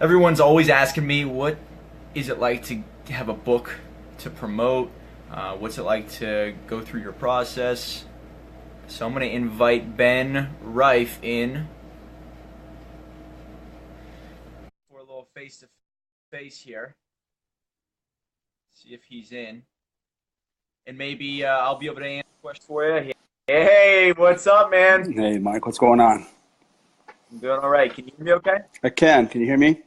Everyone's always asking me, what is it like to have a book to promote? What's it like to go through your process? So I'm going to invite Ben Rife in for a little face to face here. See if he's in. And maybe I'll be able to answer questions for you. Hey, what's up, man? Hey, Mike, what's going on? I'm doing all right. Can you hear me okay? I can. Can you hear me?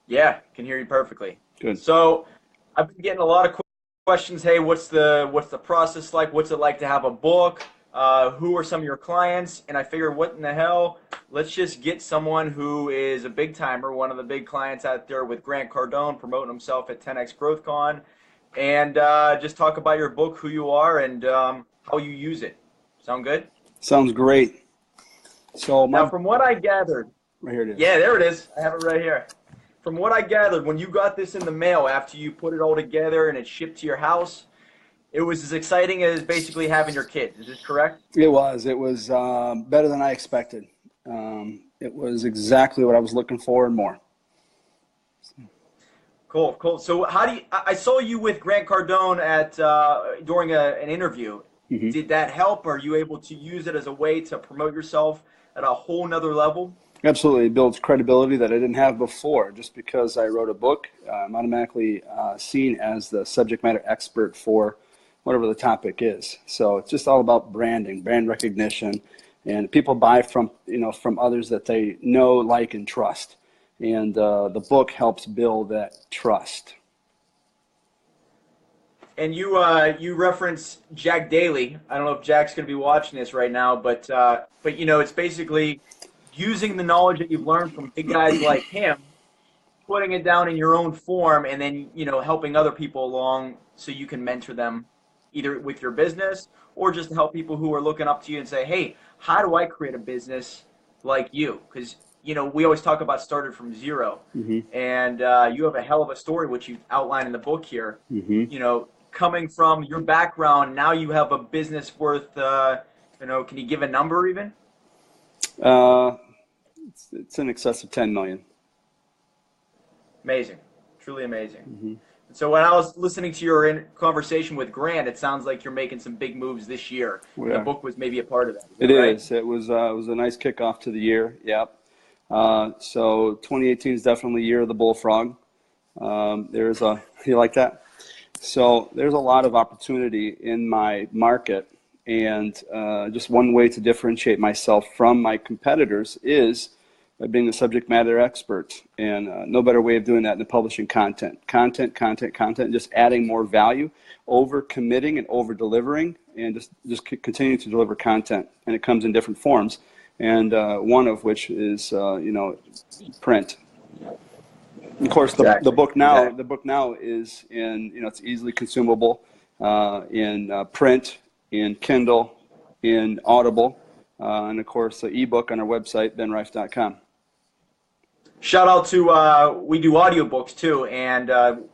Yeah, can hear you perfectly. Good. So I've been getting a lot of questions. Hey, what's the process like? What's it like to have a book? Who are some of your clients? And I figured, what in the hell? Let's just get someone who is a big timer, one of the big clients out there with Grant Cardone promoting himself at 10X GrowthCon, and just talk about your book, who you are, and how you use it. Sound good? Sounds great. So Now, from what I gathered, right here it is. yeah, there it is. I have it right here. From what I gathered, when you got this in the mail after you put it all together and it shipped to your house, it was as exciting as basically having your kids. Is this correct? It was. It was better than I expected. It was exactly what I was looking for and more. Cool, cool. So how do you? I saw you with Grant Cardone at during an interview. Hmm. Did that help? Are you able to use it as a way to promote yourself at a whole nother level? Absolutely. It builds credibility that I didn't have before. Just because I wrote a book, I'm automatically seen as the subject matter expert for whatever the topic is. So it's just all about branding, brand recognition, and people buy from from others that they know, like, and trust. And the book helps build that trust. And you reference Jack Daly. I don't know if Jack's going to be watching this right now, but it's basically using the knowledge that you've learned from big guys like him, putting it down in your own form, and then helping other people along so you can mentor them either with your business or just to help people who are looking up to you and say, hey, how do I create a business like you? Because we always talk about started from zero, Hmm. and you have a hell of a story which you outline in the book here. Hmm. Coming from your background, now you have a business worth can you give a number even? Uh, it's in excess of 10 million. Amazing, truly amazing. Hmm. So when I was listening to your conversation with Grant, it sounds like you're making some big moves this year, We and the are. book was maybe a part of that. Is It that right? is. It was a nice kickoff to the year. Yep. So 2018 is definitely the year of the bullfrog. There's a you like that? So there's a lot of opportunity in my market, and just one way to differentiate myself from my competitors is by being a subject matter expert. And no better way of doing that than publishing content, just adding more value, over committing and over delivering, and just continue to deliver content. And it comes in different forms, and one of which is print. Of course, the Exactly. book now Exactly. the book now is in it's easily consumable in print, in Kindle, in Audible, and of course the ebook on our website benrife.com. Shout out to we do audiobooks too, and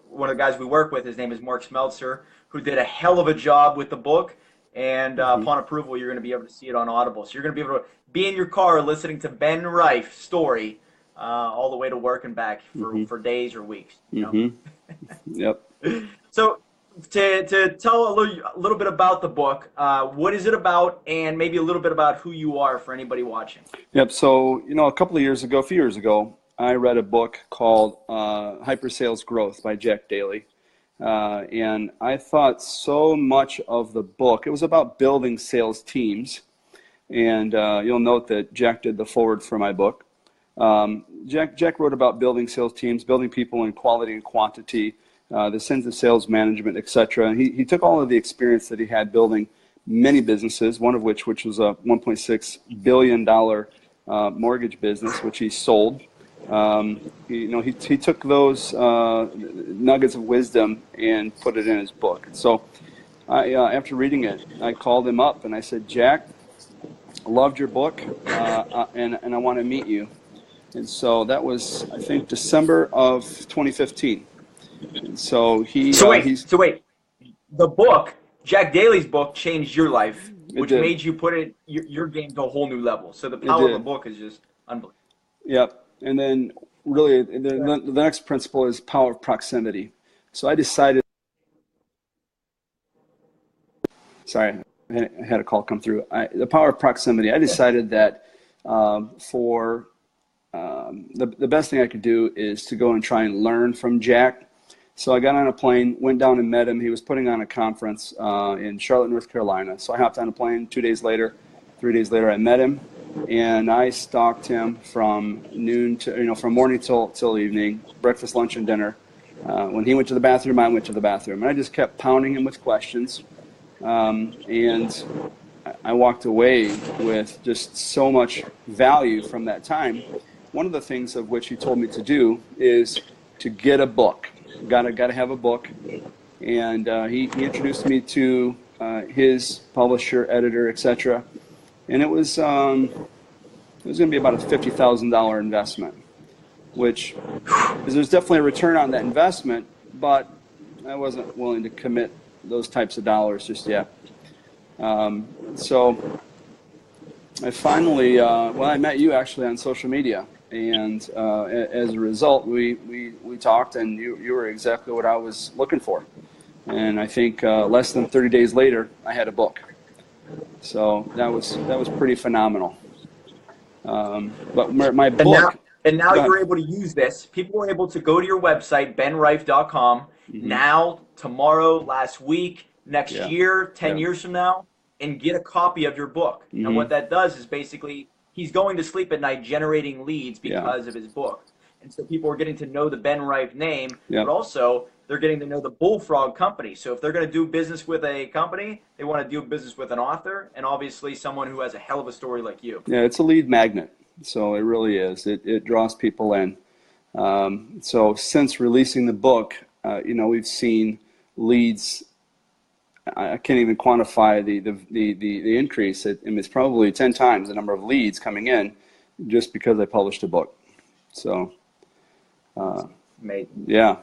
one of the guys we work with, his name is Mark Smeltzer, who did a hell of a job with the book. And Hmm. upon approval, you're going to be able to see it on Audible. So you're going to be able to be in your car listening to Ben Rife's story all the way to work and back Hmm. for days or weeks. Hmm. Yep. So to tell a little bit about the book, what is it about, and maybe a little bit about who you are for anybody watching. Yep. So a few years ago, I read a book called Hyper Sales Growth by Jack Daly. And I thought so much of the book. It was about building sales teams. And you'll note that Jack did the forward for my book. Jack wrote about building sales teams, building people in quality and quantity, the sense of sales management, etc. And he took all of the experience that he had building many businesses, one of which was a $1.6 billion mortgage business, which he sold. He took those nuggets of wisdom and put it in his book. So after reading it, I called him up and I said, Jack, loved your book, and I want to meet you. And so that was, I think, December of 2015. And so So wait, he's so wait. The book, Jack Daly's book, changed your life, it which did made you put your game to a whole new level. So the it power of a did book is just unbelievable. Yep. And then really the next principle is power of proximity. So I decided, sorry, I had a call come through. The power of proximity. I decided that the best thing I could do is to go and try and learn from Jack. So I got on a plane, went down and met him. He was putting on a conference in Charlotte, North Carolina. So I hopped on a plane 3 days later, I met him, and I stalked him from noon to, from morning till evening, breakfast, lunch, and dinner. When he went to the bathroom, I went to the bathroom. And I just kept pounding him with questions. And I walked away with just so much value from that time. One of the things of which he told me to do is to get a book. Gotta have a book. And he introduced me to his publisher, editor, etc. And it was going to be about a $50,000 investment, which there's definitely a return on that investment, but I wasn't willing to commit those types of dollars just yet. So I finally, I met you actually on social media, and as a result, we talked, and you were exactly what I was looking for. And I think less than 30 days later, I had a book. So that was pretty phenomenal. But my book. And now you're able to use this. People were able to go to your website, benrife.com, now, tomorrow, last week, next year, 10 years from now, and get a copy of your book. And what that does is basically he's going to sleep at night generating leads because of his book. And so people are getting to know the Ben Rife name, but also they're getting to know the Bullfrog company. So if they're going to do business with a company, they want to do business with an author and obviously someone who has a hell of a story like you. Yeah, it's a lead magnet. So it really is. It draws people in. So since releasing the book, we've seen leads. I can't even quantify the increase. It's probably 10 times the number of leads coming in just because I published a book. So, amazing. Yeah.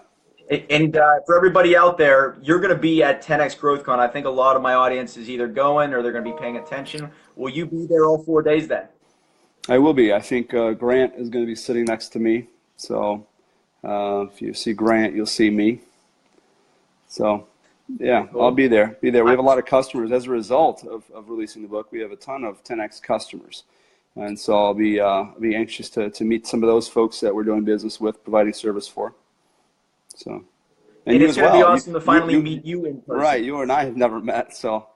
And for everybody out there, you're going to be at 10X GrowthCon. I think a lot of my audience is either going or they're going to be paying attention. Will you be there all 4 days then? I will be. I think Grant is going to be sitting next to me. So if you see Grant, you'll see me. So, yeah, cool. I'll be there. We have a lot of customers. As a result of releasing the book, we have a ton of 10X customers. And so I'll be anxious to meet some of those folks that we're doing business with, providing service for. So, and it's going to be awesome to finally meet you in person. Right, you and I have never met, so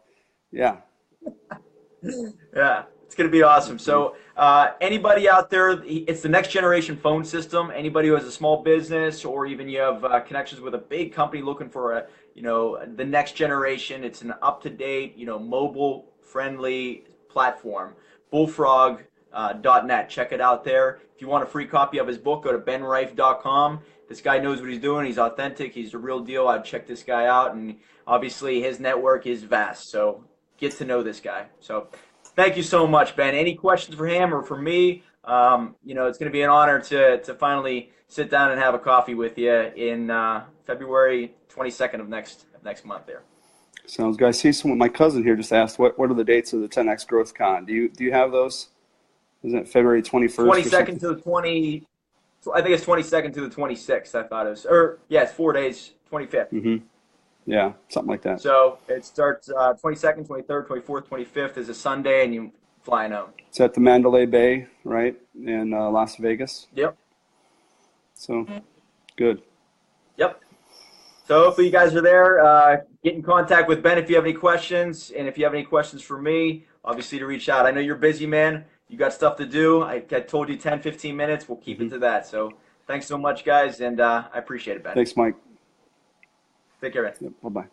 yeah. Yeah, it's going to be awesome. So anybody out there, it's the next generation phone system. Anybody who has a small business or even you have connections with a big company looking for the next generation, it's an up-to-date, mobile friendly platform. Bullfrog.net. Check it out there. If you want a free copy of his book, go to benrife.com. This guy knows what he's doing. He's authentic. He's the real deal. I'd check this guy out. And obviously his network is vast. So get to know this guy. So thank you so much, Ben. Any questions for him or for me? It's going to be an honor to finally sit down and have a coffee with you in February 22nd of next month there. Sounds good. I see someone, my cousin here just asked, what are the dates of the 10X Growth Con? Do you have those? Isn't it February 21st? 22nd to the 20. I think it's 22nd to the 26th. I thought it was, it's 4 days, 25th. Mm-hmm. Yeah, something like that. So it starts 22nd, 23rd, 24th, 25th is a Sunday, and you fly home. It's at the Mandalay Bay, right, in Las Vegas? Yep. So, good. Yep. So hopefully you guys are there. Get in contact with Ben if you have any questions, and if you have any questions for me, obviously to reach out. I know you're busy, man. You got stuff to do. I told you 10, 15 minutes. We'll keep it to that. So thanks so much, guys, and I appreciate it, Ben. Thanks, Mike. Take care, man. Yep, bye-bye.